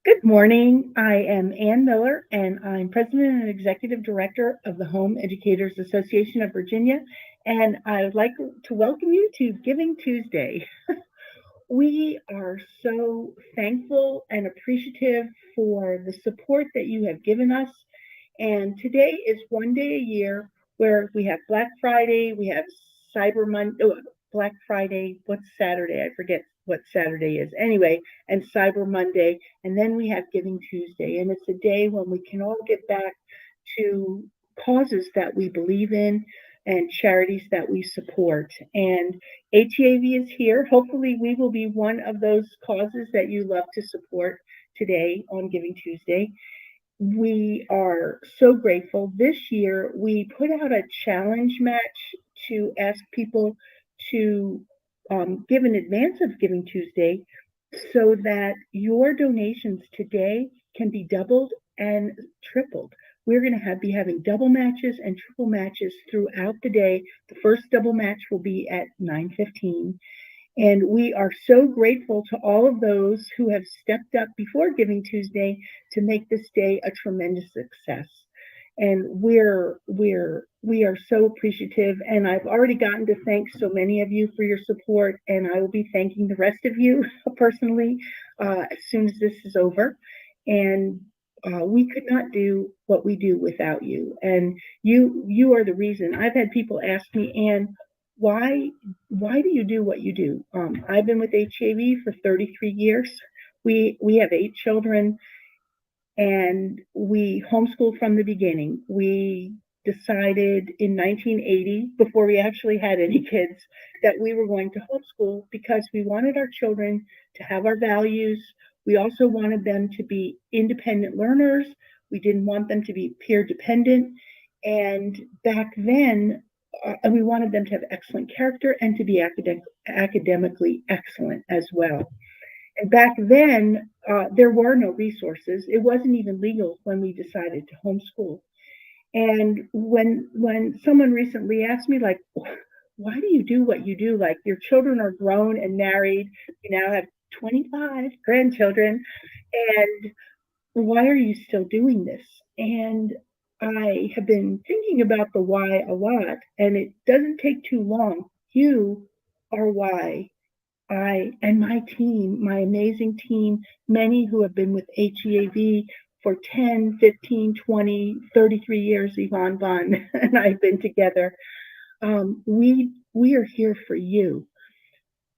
Good morning. I am Ann Miller, and I'm President and Executive Director of the Home Educators Association of Virginia. And I would like to welcome you to Giving Tuesday. We are so thankful and appreciative for the support that you have given us. And today is one day a year where we have Black Friday, we have Cyber Monday, Black Friday, what's Saturday? I forget what Saturday is. Anyway, and Cyber Monday, and then we have Giving Tuesday. And it's a day when we can all get back to causes that we believe in and charities that we support. And HEAV is here. Hopefully, we will be one of those causes that you love to support today on Giving Tuesday. We are so grateful. This year, we put out a challenge match to ask people to give in advance of Giving Tuesday so that your donations today can be doubled and tripled. We're going to be having double matches and triple matches throughout the day. The first double match will be at 9:15. And we are so grateful to all of those who have stepped up before Giving Tuesday to make this day a tremendous success. And we are so appreciative. And I've already gotten to thank so many of you for your support, and I will be thanking the rest of you personally as soon as this is over. And we could not do what we do without you. And you are the reason. I've had people ask me, Anne, why why do you do what you do? I've been with HAV for 33 years. We have 8 children, and we homeschooled from the beginning. We decided in 1980, before we actually had any kids, that we were going to homeschool because we wanted our children to have our values. We also wanted them to be independent learners. We didn't want them to be peer dependent. And back then, we wanted them to have excellent character and to be academically excellent as well. And back then, there were no resources. It wasn't even legal when we decided to homeschool. And when someone recently asked me, like, why do you do what you do? Like, your children are grown and married. You now have 25 grandchildren, and why are you still doing this? And I have been thinking about the why a lot, and it doesn't take too long. You are why I and my team, my amazing team, many who have been with HEAV for 10, 15, 20, 33 years, Yvonne Bond and I've been together. We are here for you.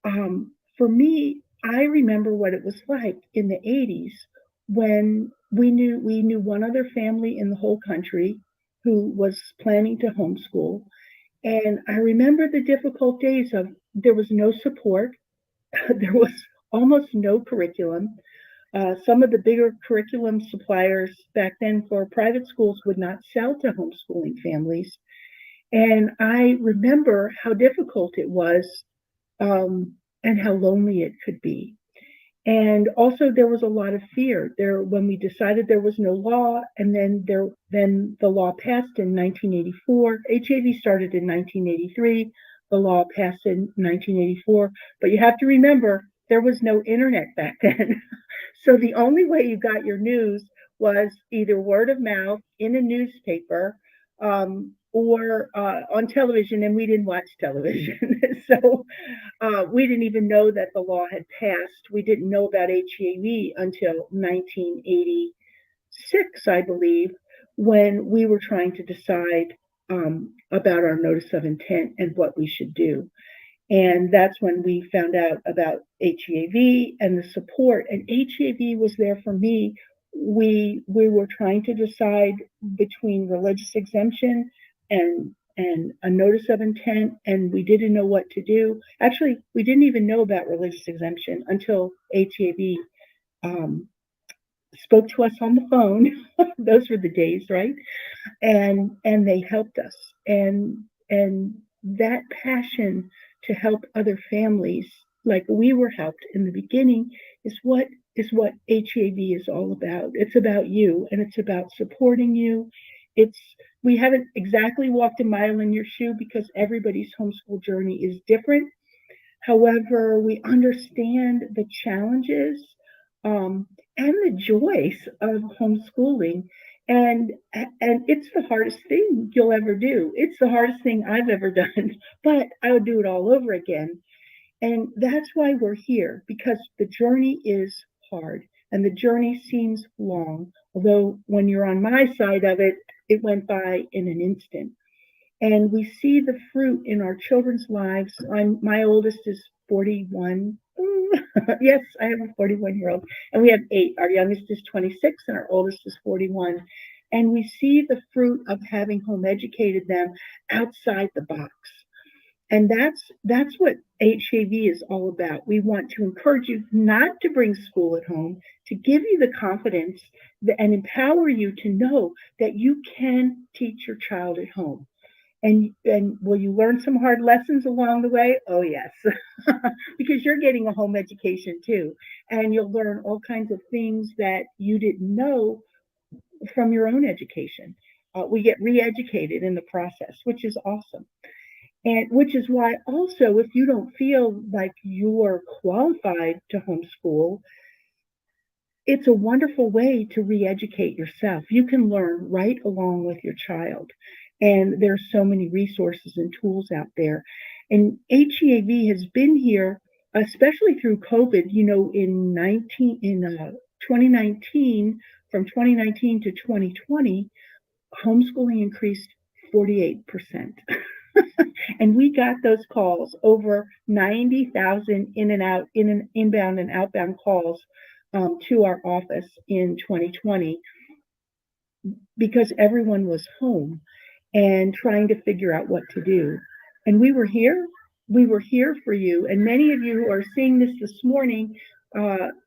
For me, I remember what it was like in the 80s when we knew one other family in the whole country who was planning to homeschool. And I remember the difficult days of there was no support. There was almost no curriculum. Some of the bigger curriculum suppliers back then for private schools would not sell to homeschooling families. And I remember how difficult it was, and how lonely it could be. And also there was a lot of fear there when we decided there was no law, and then the law passed in 1984. HAV started in 1983. The law passed in 1984. But you have to remember there was no internet back then. So the only way you got your news was either word of mouth in a newspaper, or on television, and we didn't watch television. So we didn't even know that the law had passed. We didn't know about HEAV until 1986, I believe, when we were trying to decide about our notice of intent and what we should do. And that's when we found out about HEAV and the support. And HEAV was there for me. We were trying to decide between religious exemption and a notice of intent, and we didn't know what to do. Actually, we didn't even know about religious exemption until HEAV spoke to us on the phone. Those were the days, right? And they helped us. And that passion to help other families like we were helped in the beginning is what HEAV is all about. It's about you, and it's about supporting you. It's We haven't exactly walked a mile in your shoe because everybody's homeschool journey is different. However, we understand the challenges, um, and the joys of homeschooling. And it's the hardest thing you'll ever do. It's the hardest thing I've ever done, but I would do it all over again. And that's why we're here, because the journey is hard and the journey seems long. Although when you're on my side of it, it went by in an instant. And we see the fruit in our children's lives. My oldest is 41. Yes, I have a 41-year-old, and we have eight. Our youngest is 26, and our oldest is 41. And we see the fruit of having home educated them outside the box. And that's what HAV is all about. We want to encourage you not to bring school at home, to give you the confidence and empower you to know that you can teach your child at home. And will you learn some hard lessons along the way? Oh yes, because you're getting a home education too, and you'll learn all kinds of things that you didn't know from your own education. We get re-educated in the process, which is awesome. And which is why also, if you don't feel like you're qualified to homeschool, it's a wonderful way to re-educate yourself. You can learn right along with your child. And there's so many resources and tools out there. And HEAV has been here, especially through COVID, in 2019, from 2019 to 2020, homeschooling increased 48%. And we got those calls, over 90,000 inbound and outbound calls to our office in 2020, because everyone was home and trying to figure out what to do. And we were here. We were here for you. And many of you who are seeing this morning,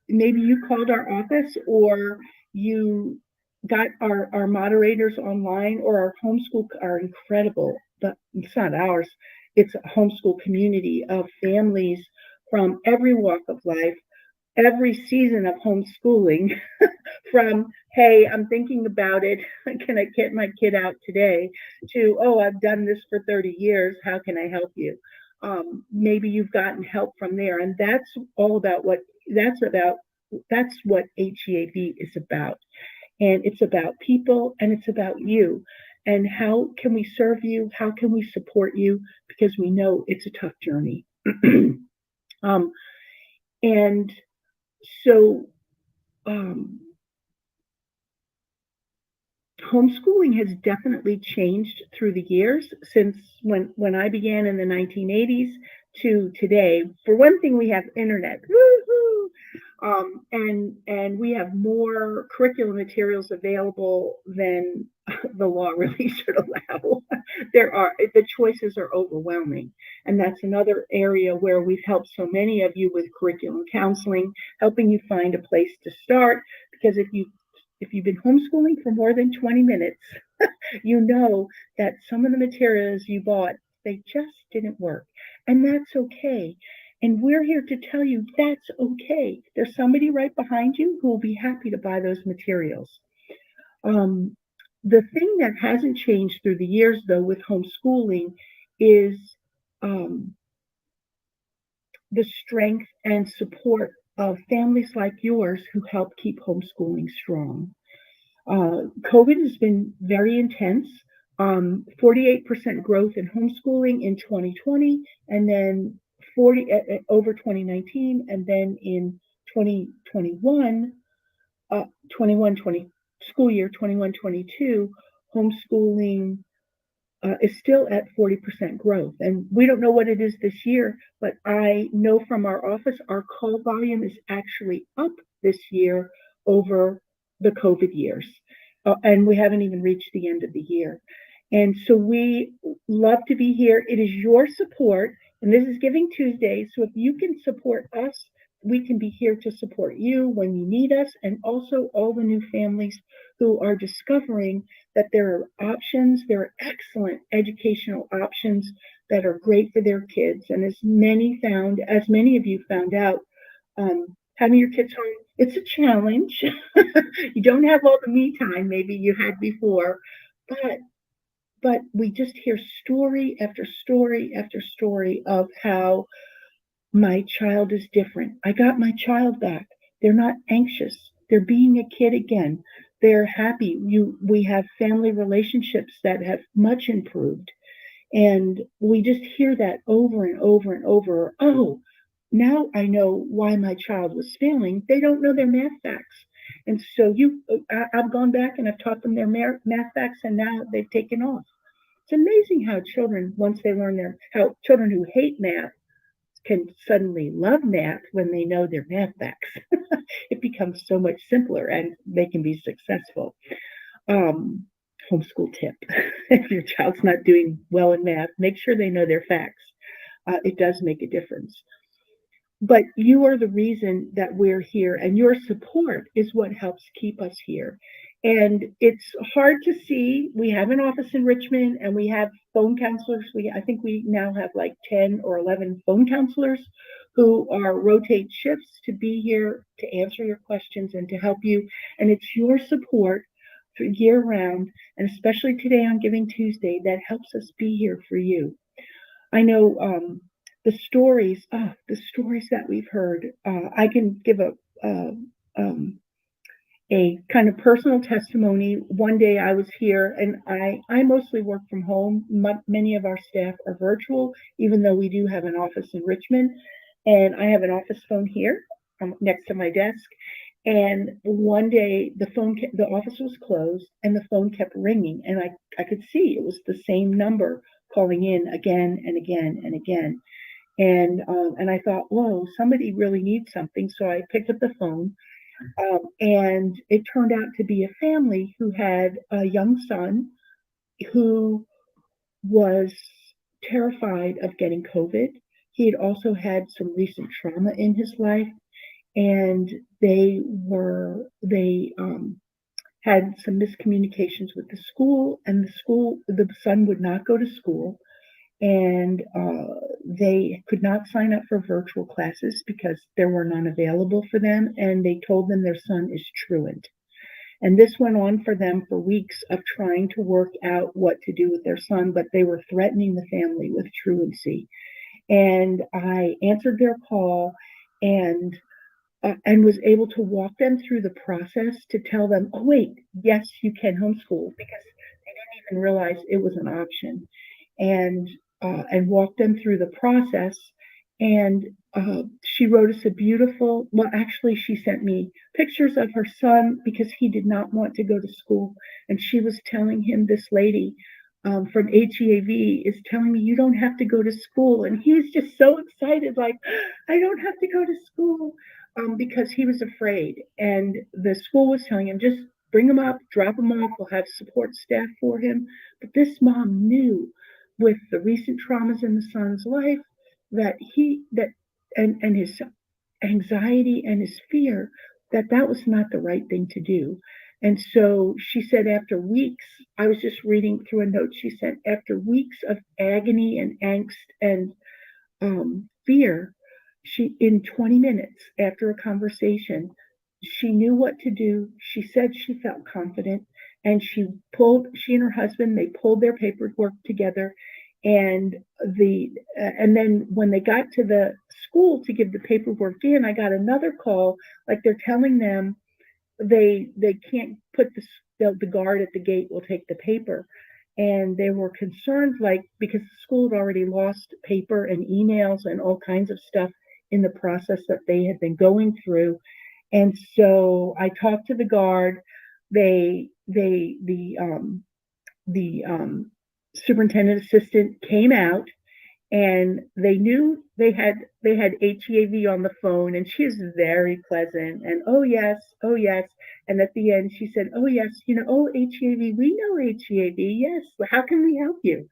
maybe you called our office, or you got our moderators online, or our homeschool, are incredible, but it's not ours. It's a homeschool community of families from every walk of life, every season of homeschooling, from, hey, I'm thinking about it, can I get my kid out today, to, oh, I've done this for 30 years, how can I help you? Maybe you've gotten help from there. And that's all about that's what HEAV is about. And it's about people, and it's about you. And how can we serve you? How can we support you? Because we know it's a tough journey. And so homeschooling has definitely changed through the years, since when I began in the 1980s to today. For one thing, we have internet. Woo-hoo! And we have more curriculum materials available than the law really should allow. The choices are overwhelming. And that's another area where we've helped so many of you with curriculum counseling, helping you find a place to start. Because if you've been homeschooling for more than 20 minutes, you know that some of the materials you bought, they just didn't work. And that's okay. And we're here to tell you that's okay. There's somebody right behind you who will be happy to buy those materials. The thing that hasn't changed through the years, though, with homeschooling is the strength and support of families like yours who help keep homeschooling strong. COVID has been very intense. 48% growth in homeschooling in 2020, and then 40 over 2019, and then in 2021, 21-20 school year 21-22, homeschooling is still at 40% growth. And we don't know what it is this year, but I know from our office, our call volume is actually up this year over the COVID years. And we haven't even reached the end of the year. And so we love to be here. It is your support, and this is Giving Tuesday. So if you can support us, we can be here to support you when you need us, and also all the new families who are discovering that there are options, there are excellent educational options that are great for their kids. And as many of you found out, having your kids home, it's a challenge. You don't have all the me time maybe you had before, but we just hear story after story after story of how my child is different. I got my child back. They're not anxious. They're being a kid again. They're happy. We have family relationships that have much improved. And we just hear that over and over and over. Oh, now I know why my child was failing. They don't know their math facts. And so I've gone back and I've taught them their math facts, and now they've taken off. It's amazing how children, once they learn how children who hate math can suddenly love math when they know their math facts. It becomes so much simpler and they can be successful. Um, Homeschool tip. If your child's not doing well in math, make sure they know their facts. It does make a difference. But you are the reason that we're here, and your support is what helps keep us here. And it's hard to see. We have an office in Richmond, and we have phone counselors. I think we now have like 10 or 11 phone counselors who are rotate shifts to be here to answer your questions and to help you. And it's your support for year round, and especially today on Giving Tuesday, that helps us be here for you. I know the stories that we've heard. I can give um, a kind of personal testimony. One day I was here, and I mostly work from home. Many of our staff are virtual, even though we do have an office in Richmond. And I have an office phone here next to my desk. And one day the office was closed, and the phone kept ringing, and I could see it was the same number calling in again and again and again. And I thought, whoa, somebody really needs something. So I picked up the phone, and it turned out to be a family who had a young son who was terrified of getting COVID. He had also had some recent trauma in his life, and they had some miscommunications with the school, and the son would not go to school, and they could not sign up for virtual classes because there were none available for them, and they told them their son is truant. And this went on for them for weeks of trying to work out what to do with their son, but they were threatening the family with truancy. And I answered their call, and was able to walk them through the process to tell them, oh, wait, yes, you can homeschool, because they didn't even realize it was an option. And walk them through the process. And she wrote us a beautiful, well, actually, she sent me pictures of her son because he did not want to go to school. And she was telling him, this lady from HEAV is telling me, you don't have to go to school. And he was just so excited, like, I don't have to go to school, because he was afraid. And the school was telling him, just bring him up, drop him off, we'll have support staff for him. But this mom knew, with the recent traumas in the son's life, that and his anxiety and his fear, that was not the right thing to do. And so she said, after weeks, I was just reading through a note she sent, after weeks of agony and angst and fear, she, in 20 minutes after a conversation, she knew what to do. She said she felt confident, and she and her husband, they pulled their paperwork together, and and then when they got to the school to give the paperwork in, I got another call, like they're telling them they can't put the guard at the gate will take the paper. And they were concerned, like, because the school had already lost paper and emails and all kinds of stuff in the process that they had been going through. And so I talked to the guard. The superintendent assistant came out, and they knew they had HEAV on the phone, and she was very pleasant, and oh yes, oh yes. And at the end she said, oh yes, oh, HEAV, we know HEAV, yes, how can we help you?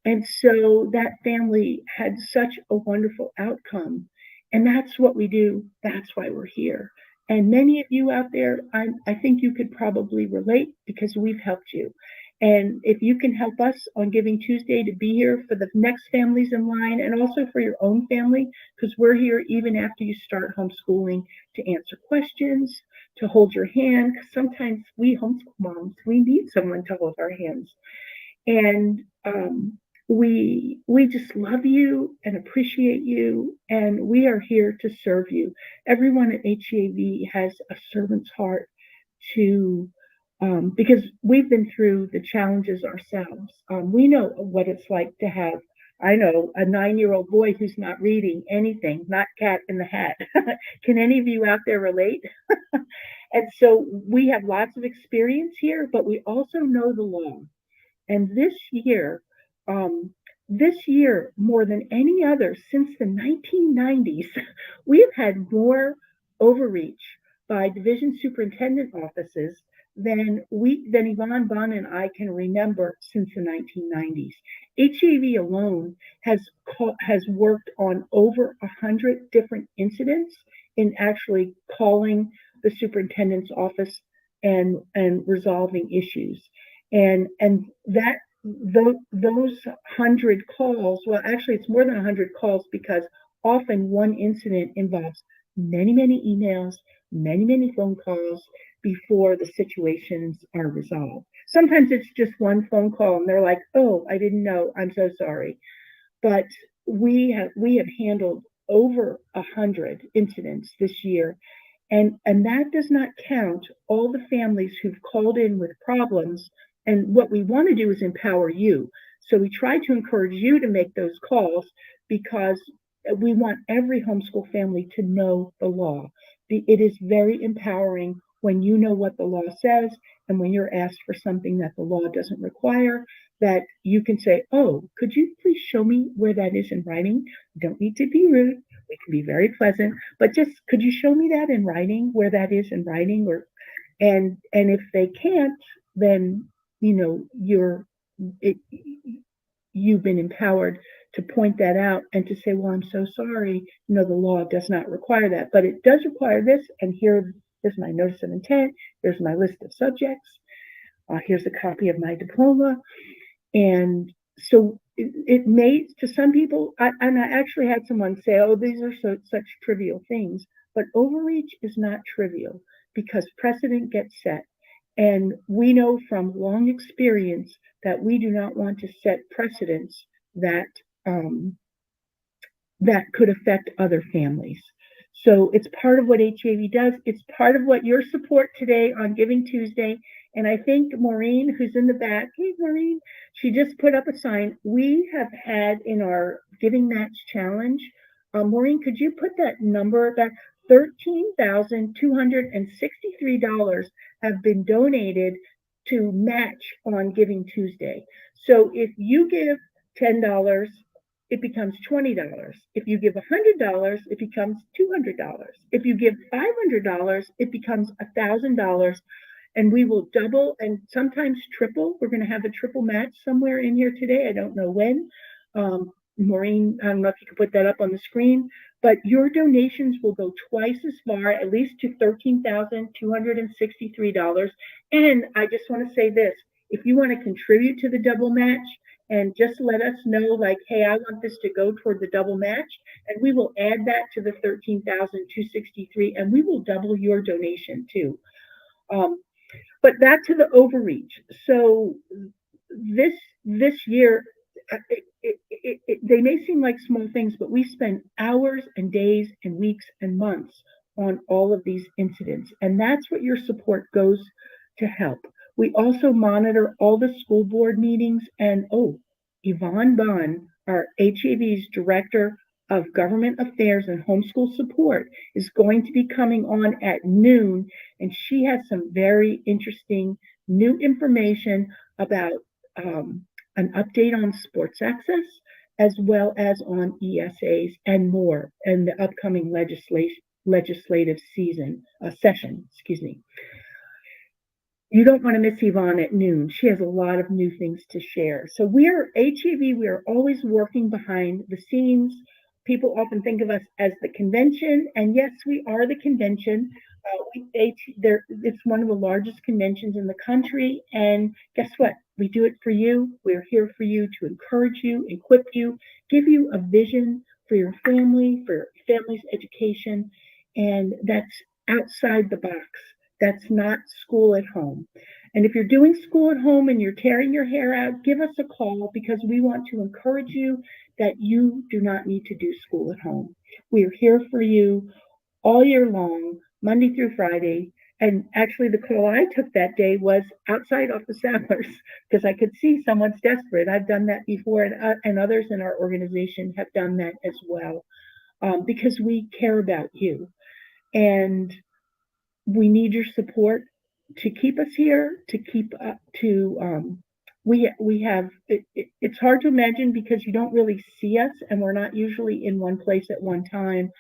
And so that family had such a wonderful outcome. And that's what we do. That's why we're here. And many of you out there, I think you could probably relate, because we've helped you. And if you can help us on Giving Tuesday to be here for the next families in line, and also for your own family, because we're here even after you start homeschooling, to answer questions, to hold your hand. Because sometimes we homeschool moms, we need someone to hold our hands. And we just love you and appreciate you, and we are here to serve you. Everyone at HEAV has a servant's heart to because we've been through the challenges ourselves. We know what it's like to have, I know, a 9-year-old boy who's not reading anything, not Cat in the Hat. Can any of you out there relate? And so we have lots of experience here, but we also know the law. And um, this year, more than any other since the 1990s, we've had more overreach by division superintendent offices than Yvonne Bond and I can remember since the 1990s. HEV alone has worked on over 100 different incidents in actually calling the superintendent's office and resolving issues and that those 100 calls, well, actually it's more than 100 calls, because often one incident involves many emails, many phone calls before the situations are resolved. Sometimes it's just one phone call and they're like, oh, I didn't know, I'm so sorry. But we have handled over 100 incidents this year, and that does not count all the families who've called in with problems. And what we want to do is empower you. So we try to encourage you to make those calls, because we want every homeschool family to know the law. It is very empowering when you know what the law says, and when you're asked for something that the law doesn't require, that you can say, oh, could you please show me where that is in writing? You don't need to be rude. We can be very pleasant, but just could you show me that in writing, where that is in writing? Or and if they can't, then it, you've been empowered to point that out and to say, well, I'm so sorry, the law does not require that, but it does require this, and here's my notice of intent, here's my list of subjects, here's a copy of my diploma. And so it may, to some people, and I actually had someone say, oh, these are such trivial things, but overreach is not trivial, because precedent gets set. And we know from long experience that we do not want to set precedents that um, that could affect other families. So it's part of what HAV does. It's part of what your support today on Giving Tuesday. And I think Maureen, who's in the back, hey, Maureen, she just put up a sign. We have had in our Giving Match Challenge, Maureen, could you put that number back? $13,263 have been donated to match on Giving Tuesday. So if you give $10, it becomes $20. If you give $100, it becomes $200. If you give $500, it becomes $1,000. And we will double and sometimes triple. We're going to have a triple match somewhere in here today. I don't know when. Maureen, I don't know if you can put that up on the screen, but your donations will go twice as far, at least to $13,263. And I just want to say this, if you want to contribute to the double match, and just let us know, like, hey, I want this to go toward the double match, and we will add that to the $13,263, and we will double your donation too. But back to the overreach. So this year, they may seem like small things, but we spend hours and days and weeks and months on all of these incidents, and that's what your support goes to help. We also monitor all the school board meetings, and Yvonne Bond, our HEV's Director of Government Affairs and Homeschool Support, is going to be coming on at noon, and she has some very interesting new information about an update on sports access, as well as on ESAs and more, and the upcoming legislative session. Excuse me. You don't want to miss Yvonne at noon. She has a lot of new things to share. So we're HEV, we are always working behind the scenes. People often think of us as the convention, and yes, we are the convention. It's one of the largest conventions in the country, and guess what? We do it for you. We're here for you, to encourage you, equip you, give you a vision for your family, for your family's education, and that's outside the box. That's not school at home. And if you're doing school at home and you're tearing your hair out, give us a call because we want to encourage you that you do not need to do school at home. We are here for you all year long, Monday through Friday. And actually, the call I took that day was outside office hours because I could see someone's desperate. I've done that before, and others in our organization have done that as well because we care about you. And we need your support to keep us here, to keep up to we have it's hard to imagine because you don't really see us and we're not usually in one place at one time,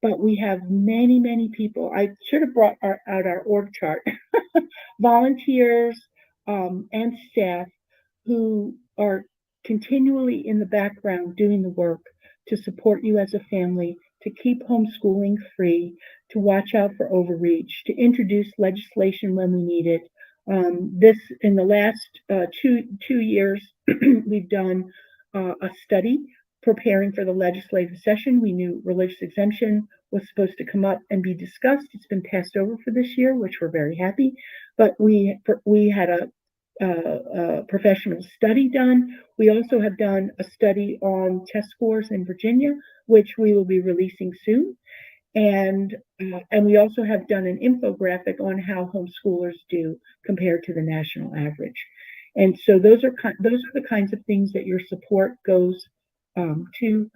but we have many people. I should have brought out our org chart. Volunteers and staff who are continually in the background doing the work to support you as a family, to keep homeschooling free, to watch out for overreach, to introduce legislation when we need it. This in the last two years, we've done a study preparing for the legislative session. We knew religious exemption was supposed to come up and be discussed. It's been passed over for this year, which we're very happy. But we had a professional study done. We also have done a study on test scores in Virginia, which we will be releasing soon. And we also have done an infographic on how homeschoolers do compared to the national average. And so those are the kinds of things that your support goes to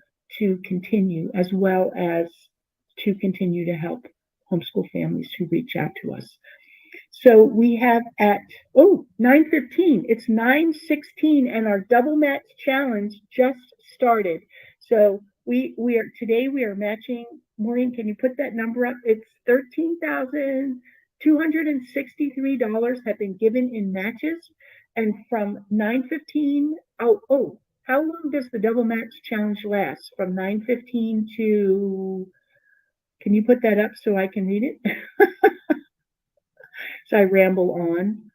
continue, as well as to continue to help homeschool families who reach out to us. So we have at 9:15. It's 9:16, and our double match challenge just started. So we are matching. Maureen, can you put that number up? It's $13,263 have been given in matches, and from 9:15. How long does the double match challenge last? From 9:15 to. Can you put that up so I can read it? So I ramble on.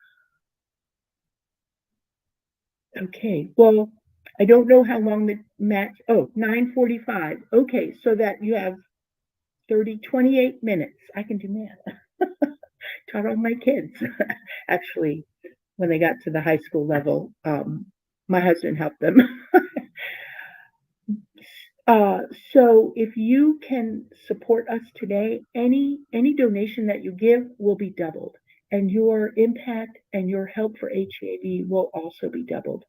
Okay, well, I don't know how long the match, 9:45. Okay, so that you have 28 minutes. I can do math. Taught all my kids. Actually, when they got to the high school level, my husband helped them. So if you can support us today, any donation that you give will be doubled, and your impact and your help for HEAV will also be doubled.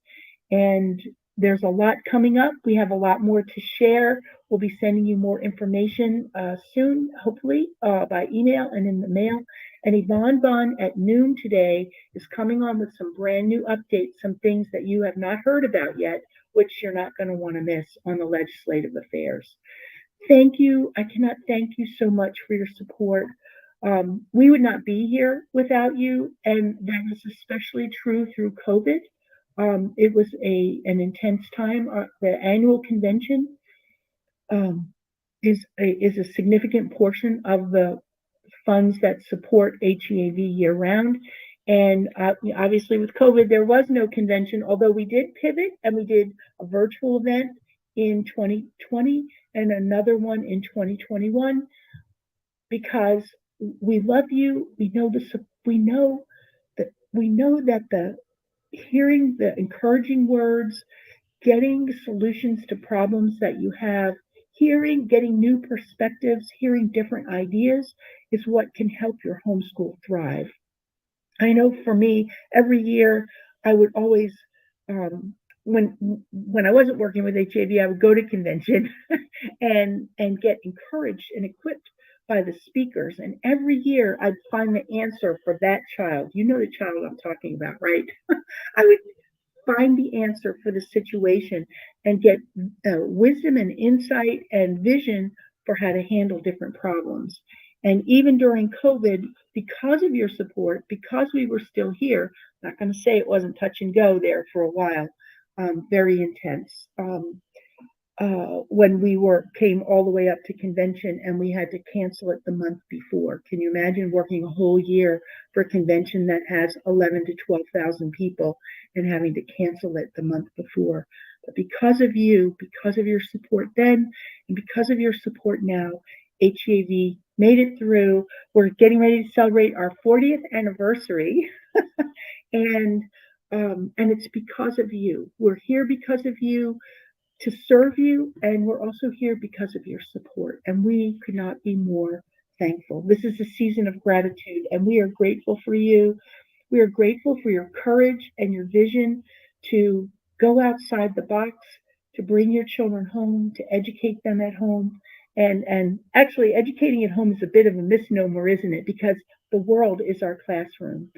And there's a lot coming up. We have a lot more to share. We'll be sending you more information soon, hopefully by email and in the mail. And Yvonne Bond at noon today is coming on with some brand new updates, some things that you have not heard about yet, which you're not going to want to miss on the legislative affairs. Thank you. I cannot thank you so much for your support. We would not be here without you, and that is especially true through COVID. It was an intense time. The annual convention is a significant portion of the funds that support HEAV year round. And obviously with COVID, there was no convention, although we did pivot and we did a virtual event in 2020 and another one in 2021 because we love you. We know that the hearing the encouraging words, getting solutions to problems that you have, getting new perspectives, hearing different ideas is what can help your homeschool thrive. I know for me, every year I would always, when I wasn't working with HEAV, I would go to convention and get encouraged and equipped by the speakers. And every year I'd find the answer for that child. You know the child I'm talking about, right? I would find the answer for the situation and get wisdom and insight and vision for how to handle different problems. And even during COVID, because of your support, because we were still here, I'm not going to say it wasn't touch and go there for a while, very intense. When we came all the way up to convention and we had to cancel it the month before. Can you imagine working a whole year for a convention that has 11 to 12,000 people and having to cancel it the month before? But because of you, because of your support then, and because of your support now, HEAV made it through. We're getting ready to celebrate our 40th anniversary. and it's because of you. We're here because of you, to serve you, and we're also here because of your support. And we could not be more thankful. This is a season of gratitude, and we are grateful for you. We are grateful for your courage and your vision to go outside the box, to bring your children home, to educate them at home. And actually, educating at home is a bit of a misnomer, isn't it? Because the world is our classroom.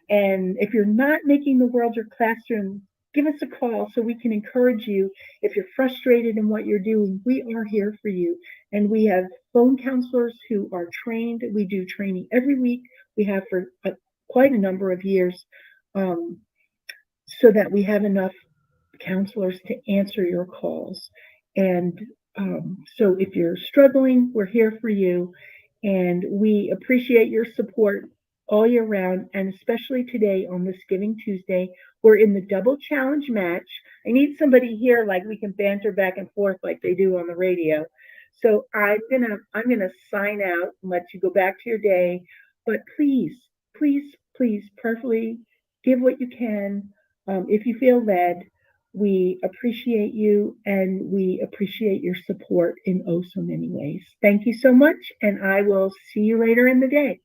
And if you're not making the world your classroom, give us a call so we can encourage you. If you're frustrated in what you're doing, we are here for you. And we have phone counselors who are trained. We do training every week. We have for quite a number of years, um, so that we have enough counselors to answer your calls. And so if you're struggling, we're here for you. And we appreciate your support all year round, and especially today on this Giving Tuesday. We're in the double challenge match. I need somebody here like we can banter back and forth like they do on the radio. So I'm gonna sign out and let you go back to your day. But please, please, please, prayerfully give what you can. If you feel led, we appreciate you, and we appreciate your support in oh so many ways. Thank you so much, and I will see you later in the day.